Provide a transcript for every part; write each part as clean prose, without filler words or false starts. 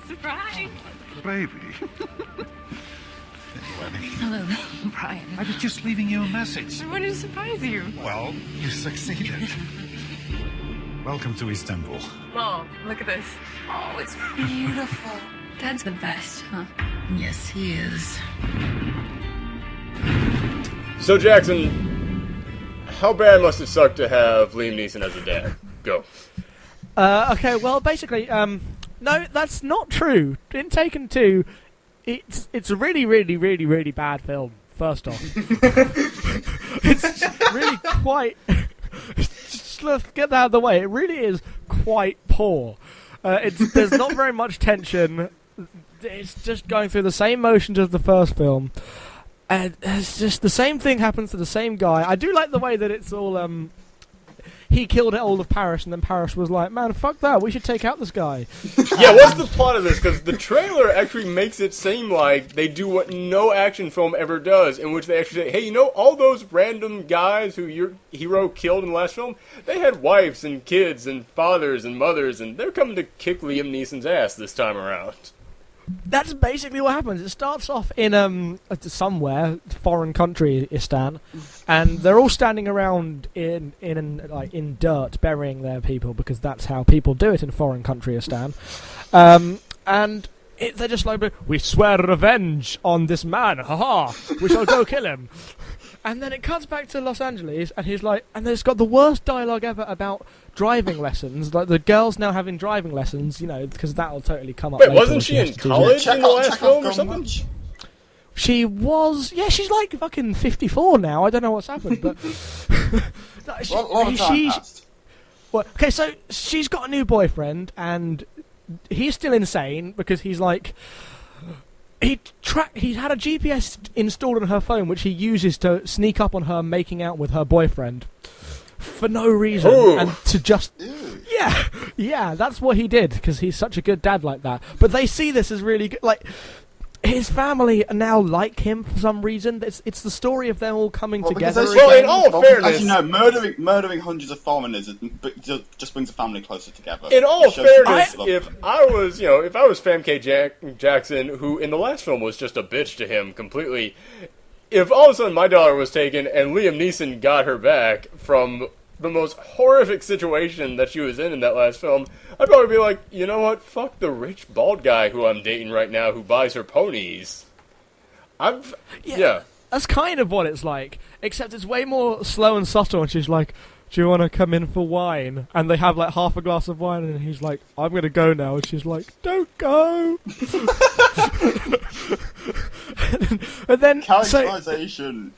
Surprise! Baby. Hello, Brian. I was just leaving you a message. I wanted to surprise you. Well, you succeeded. Welcome to Istanbul. Mom, look at this. Oh, it's beautiful. Dad's the best, huh? Yes, he is. So, Jackson, how bad must it suck to have Liam Neeson as a dad? Go. Okay, well, basically, no, that's not true. In Taken 2, it's a really, really, really, really bad film, first off. It's really quite... Just let's get that out of the way. It really is quite poor. There's not very much tension. It's just going through the same motions as the first film. And it's just the same thing happens to the same guy. I do like the way that it's all... he killed all of Paris, and then Paris was like, man, fuck that, we should take out this guy. Yeah, what's the plot of this? Because the trailer actually makes it seem like they do what no action film ever does, in which they actually say, hey, you know, all those random guys who your hero killed in the last film, they had wives and kids and fathers and mothers, and they're coming to kick Liam Neeson's ass this time around. That's basically what happens. It starts off in somewhere, foreign country, Istan, and they're all standing around in dirt, burying their people, because that's how people do it in foreign country, Istan. And they're just like, we swear revenge on this man, haha, we shall go kill him. And then it cuts back to Los Angeles, and he's like, and it's got the worst dialogue ever about driving lessons. Like, the girl's now having driving lessons, you know, because that'll totally come up Wait, later. wasn't she in college in the last film or something? She was, yeah, she's like fucking 54 now. I don't know what's happened, but... Well, okay, so she's got a new boyfriend, and he's still insane, because he's like... He had a GPS installed on her phone, which he uses to sneak up on her making out with her boyfriend for no reason. Ooh. And to just... Yeah, that's what he did, because he's such a good dad like that. But they see this as really good. Like, his family now like him for some reason. It's the story of them all coming together. Well, in all fairness... As you know, murdering hundreds of foreigners just brings a family closer together. In all fairness, if I was Famke Jackson, who in the last film was just a bitch to him completely, if all of a sudden my daughter was taken and Liam Neeson got her back from the most horrific situation that she was in that last film, I'd probably be like, you know what, fuck the rich bald guy who I'm dating right now who buys her ponies. Yeah. That's kind of what it's like, except it's way more slow and subtle, and she's like, do you want to come in for wine? And they have like half a glass of wine, and he's like, I'm going to go now, and she's like, don't go! and then... Characterization.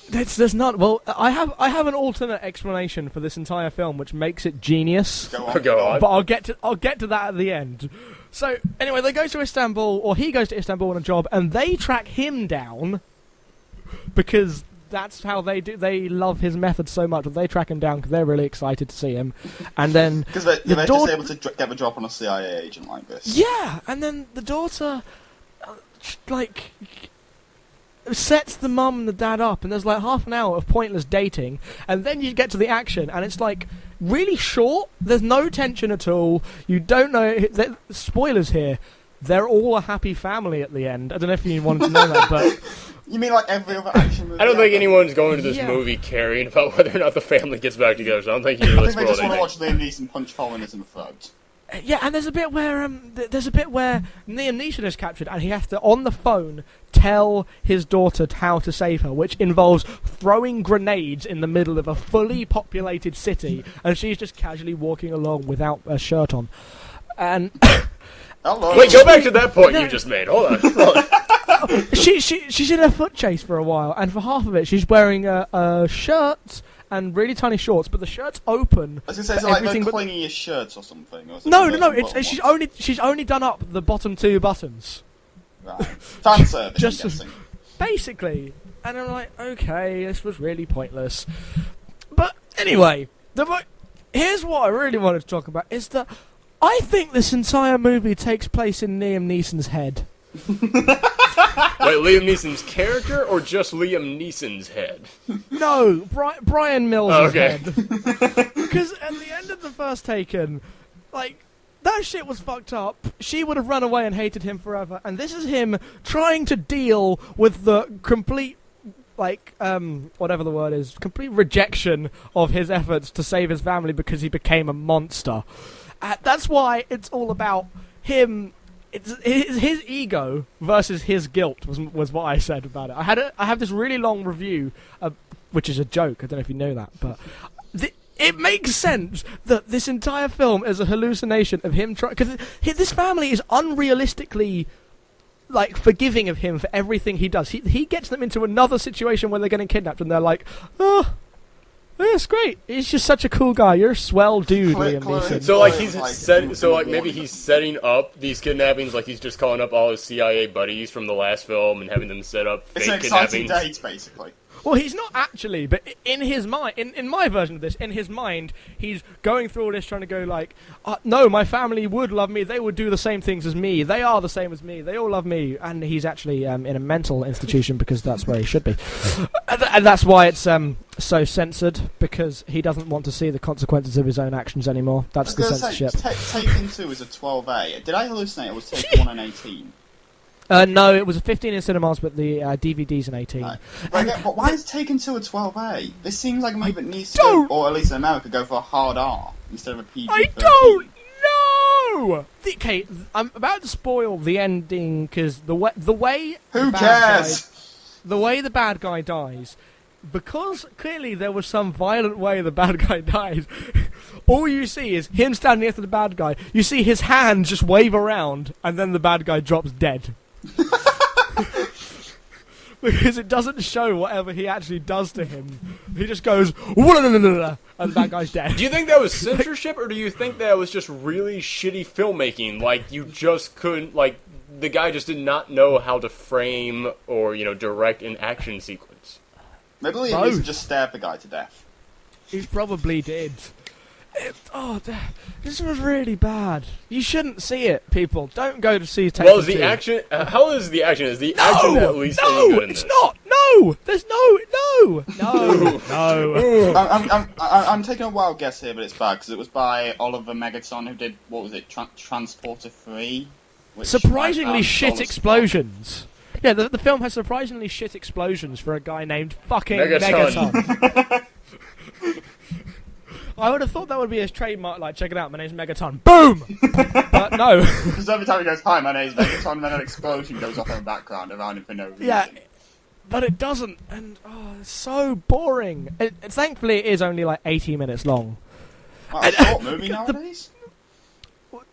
There's not. Well, I have an alternate explanation for this entire film, which makes it genius. Go on. But I'll get to that at the end. So anyway, they go to Istanbul, or he goes to Istanbul on a job, and they track him down because that's how they do. They love his method so much that they track him down because they're really excited to see him. And then because they're just able to get the drop on a CIA agent like this. Yeah, and then the daughter, like, sets the mum and the dad up, and there's like half an hour of pointless dating, and then you get to the action, and it's like really short. There's no tension at all. You don't know. Spoilers here. They're all a happy family at the end. I don't know if you wanted to know that, but you mean like every other action movie? I don't think anyone's going to this movie caring about whether or not the family gets back together. So I don't think you really spoiled anything. I think they just want to watch Liam Neeson punch foreigners in the throat. Yeah, and there's a bit where Liam Neeson is captured, and he has to, on the phone, tell his daughter how to save her, which involves throwing grenades in the middle of a fully populated city, and she's just casually walking along without a shirt on. And wait, go back to that point you just made. Hold on. She's in a foot chase for a while, and for half of it, she's wearing a shirt and really tiny shorts, but the shirt's open. I was going to say, it's like no clingy shirts or something. No. She's only done up the bottom two buttons. Right. Fan service, I'm guessing. Basically. And I'm like, okay, this was really pointless. But anyway, here's what I really wanted to talk about, is that I think this entire movie takes place in Liam Neeson's head. Wait, Liam Neeson's character or just Liam Neeson's head? No, Brian Mills' okay. head. Because at the end of the first Taken, like, that shit was fucked up. She would have run away and hated him forever. And this is him trying to deal with the complete, whatever the word is, complete rejection of his efforts to save his family because he became a monster. That's why it's all about him. It's his ego versus his guilt was what I said about it. I have this really long review, which is a joke. I don't know if you know that, but it makes sense that this entire film is a hallucination of him trying, because this family is unrealistically forgiving of him for everything he does. He gets them into another situation where they're getting kidnapped, and they're like, oh. That's great. He's just such a cool guy. You're a swell dude, Liam Neeson. So maybe he's setting up these kidnappings, like he's just calling up all his CIA buddies from the last film and having them set up fake kidnappings. It's an exciting date, basically. Well, he's not actually, but in his mind, in my version of this, in his mind, he's going through all this trying to go no, my family would love me. They would do the same things as me. They are the same as me. They all love me. And he's actually in a mental institution because that's where he should be. And that's why it's so censored, because he doesn't want to see the consequences of his own actions anymore. That's the censorship. Taken 2 is a 12A. Did I hallucinate? It was Taken 1 and 18. No, it was a 15 in cinemas, but the DVD's an 18. Right. But why is Taken 2 a 12A? This seems like a movie that needs to go, or at least in America, go for a hard R instead of a PG-13. I don't know! Okay, I'm about to spoil the ending, because the way... Who cares? The way the bad guy dies, because clearly there was some violent way the bad guy dies, all you see is him standing next to the bad guy. You see his hand just wave around, and then the bad guy drops dead. Because it doesn't show whatever he actually does to him. He just goes, and the bad guy's dead. Do you think that was censorship, or do you think that was just really shitty filmmaking? You just couldn't, the guy just did not know how to frame or, direct an action sequence? Maybe Liam Neeson just stabbed the guy to death. He probably did. This was really bad. You shouldn't see it, people. Don't go to see Taken 2. Well, is the action... how is the action? Is the action at least any good in this? It's not! No! There's no! I'm taking a wild guess here, but it's bad, because it was by Oliver Megaton, who did, what was it, Transporter 3? Surprisingly shit explosions. Yeah, the film has surprisingly shit explosions for a guy named fucking Megaton. I would have thought that would be his trademark, check it out, my name's Megaton. Boom! But no. Because every time he goes, hi, my name's Megaton, then an explosion goes off in the background around him for no reason. Yeah, but it doesn't, and it's so boring. Thankfully, it is only 80 minutes long. A short movie nowadays?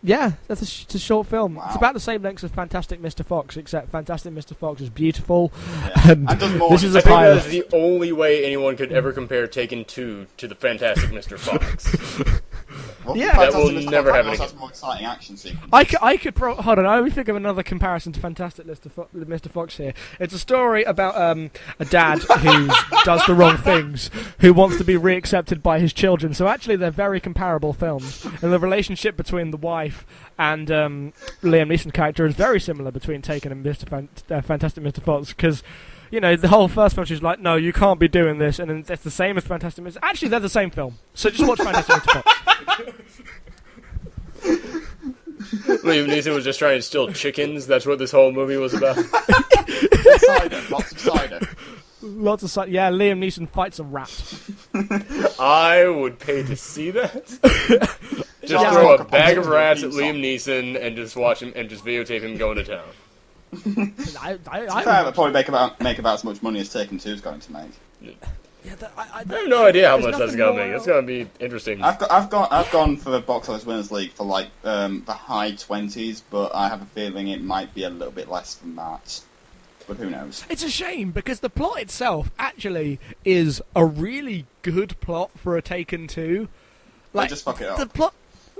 Yeah, it's a short film. Wow. It's about the same length as Fantastic Mr. Fox, except Fantastic Mr. Fox is beautiful. Yeah. And this is a I think pilot. that is the only way anyone could ever compare Taken 2 to the Fantastic Mr. Fox. Well, yeah, that will never happen again. Has more exciting action sequences. I could hold on. Let me think of another comparison to Fantastic Mr. Fox here. It's a story about a dad who does the wrong things, who wants to be reaccepted by his children. So actually, they're very comparable films, and the relationship between the wife and Liam Neeson's character is very similar between Taken and Fantastic Mr. Fox, because the whole first film she's like, no, you can't be doing this, and then it's the same as Fantastic Mr. Actually, they're the same film, so just watch Fantastic Mr. Fox. Liam Neeson was just trying to steal chickens. That's what this whole movie was about. Cider, lots of cider. Lots of cider. Yeah, Liam Neeson fights a rat. I would pay to see that. Just throw a bag of rats at Liam Neeson and just watch him and just videotape him going to town. I would probably make about as much money as Taken 2 is going to make. Yeah, I have no idea how much that's gonna make. It's gonna be interesting. I've gone for the Box Office Winners League for the high 20s, but I have a feeling it might be a little bit less than that. But who knows? It's a shame because the plot itself actually is a really good plot for a Taken 2. They just fuck it up.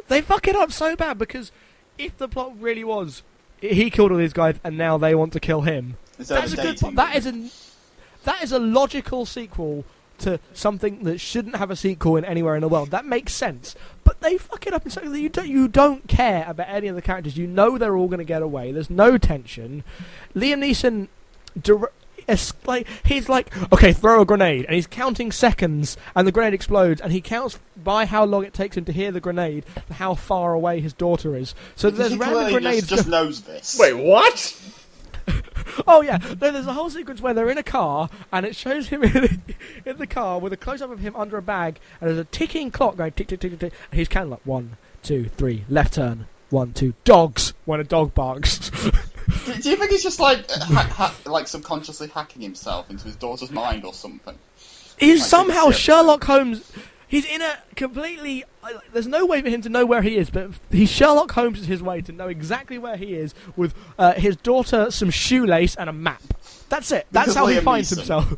They fuck it up so bad because if the plot really was he killed all these guys and now they want to kill him, that's a good plot. That is a logical sequel to something that shouldn't have a sequel in anywhere in the world. That makes sense. But they fuck it up in something that you don't care about any of the characters. You know they're all going to get away. There's no tension. Liam Neeson, he's like, okay, throw a grenade, and he's counting seconds, and the grenade explodes, and he counts by how long it takes him to hear the grenade, how far away his daughter is. So there's random grenades. Just knows this. Wait, what? Oh yeah, no, there's a whole sequence where they're in a car, and it shows him in the car with a close-up of him under a bag, and there's a ticking clock going tick, tick, tick, tick, tick, and he's counting like 1, 2, 3, left turn, 1, 2, dogs, when a dog barks. Do you think he's just like subconsciously hacking himself into his daughter's mind or something? He's like somehow Sherlock Holmes. He's in a completely... There's no way for him to know where he is, but he's Sherlock Holmes his way to know exactly where he is with his daughter, some shoelace, and a map. That's it. That's how he finds himself.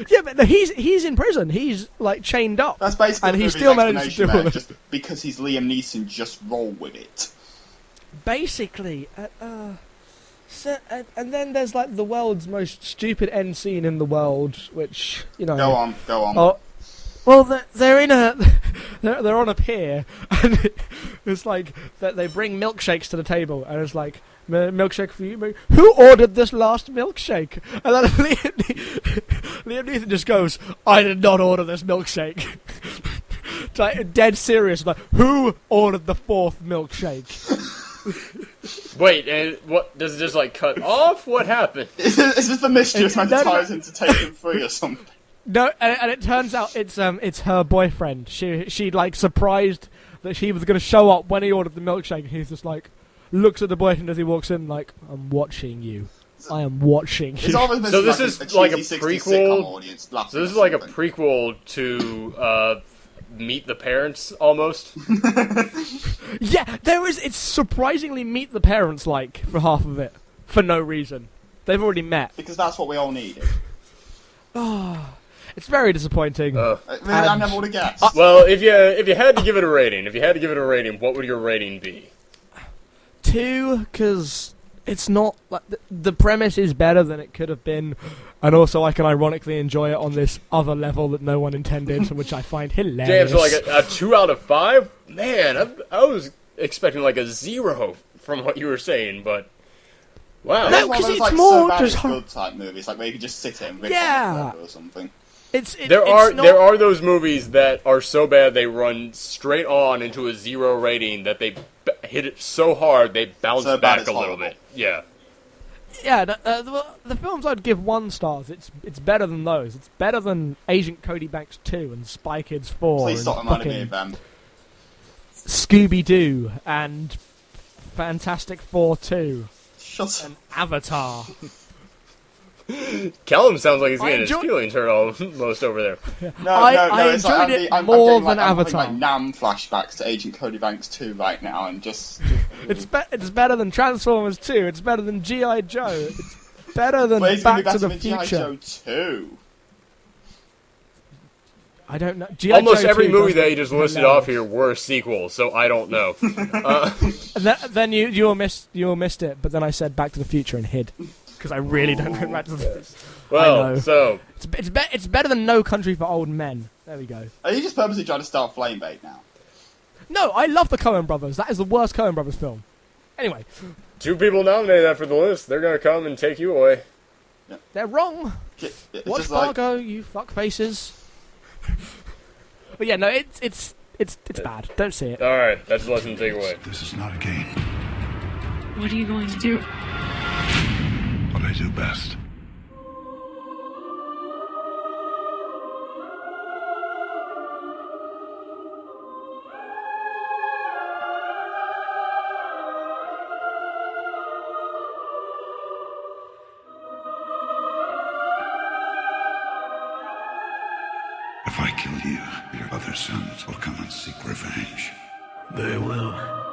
Yeah, but he's in prison. He's, like, chained up. That's basically and he still manages to do it. Just because he's Liam Neeson, just roll with it. Basically, and then there's, like, the world's most stupid end scene in the world, which, you know... Go on. Oh, well, they're in a... They're on a pier, and it's like that they bring milkshakes to the table, and it's like, milkshake for you? Who ordered this last milkshake? And then Liam Neeson just goes, I did not order this milkshake. Like, dead serious, like, who ordered the 4th milkshake? Wait, and what, does it just, like, cut off? What happened? Is this the mischief meant to tie him to take him free or something? No, and it turns out it's her boyfriend. She like surprised that he was going to show up when he ordered the milkshake. And he's just like looks at the boyfriend as he walks in, like, I'm watching you. I am watching you. So this is like a prequel. So this is like a prequel to Meet the Parents, almost. Yeah, it's surprisingly Meet the Parents like for half of it for no reason. They've already met because that's what we all needed. Oh. It's very disappointing. I never would have guessed. Well, if you had to give it a rating, what would your rating be? 2, because it's not like the premise is better than it could have been, and also I can ironically enjoy it on this other level that no one intended, which I find hilarious. Damn, so like a 2 out of 5? Man, I was expecting like a 0 from what you were saying, but. Wow. No, because it's like more so just good type movies, like where you could just sit there and rip or something. There are those movies that are so bad they run straight on into a 0 rating that they hit it so hard they bounce back a little bit. Yeah. Yeah, the films I'd give 1 star. It's better than those. It's better than Agent Cody Banks 2 and Spy Kids 4. Please stop reminding me of them. Scooby-Doo and Fantastic Four 2. Shut up. Avatar. Callum sounds like he's getting his feelings hurt almost over there. Yeah. No, I enjoyed it more than Avatar. I'm having like Nam flashbacks to Agent Cody Banks 2 right now, and just... It's better than Transformers 2. It's better than G.I. Joe. It's better than Back to the Future. G.I. Joe 2. I don't know. Almost every movie that you just listed off here were sequels, so I don't know. Then you all missed it, but then I said Back to the Future and hid. Because I really don't know Back to the Future. Well, so... It's better than No Country for Old Men. There we go. Are you just purposely trying to start flame bait now? No, I love the Coen Brothers. That is the worst Coen Brothers film. Anyway. 2 people nominated that for the list. They're going to come and take you away. Yeah. They're wrong. Watch Fargo, you fuck faces. But yeah, no, it's bad. Don't see it. Alright, that's the lesson to take away. This is not a game. What are you going to do? What I do best. If I kill you, your other sons will come and seek revenge. They will.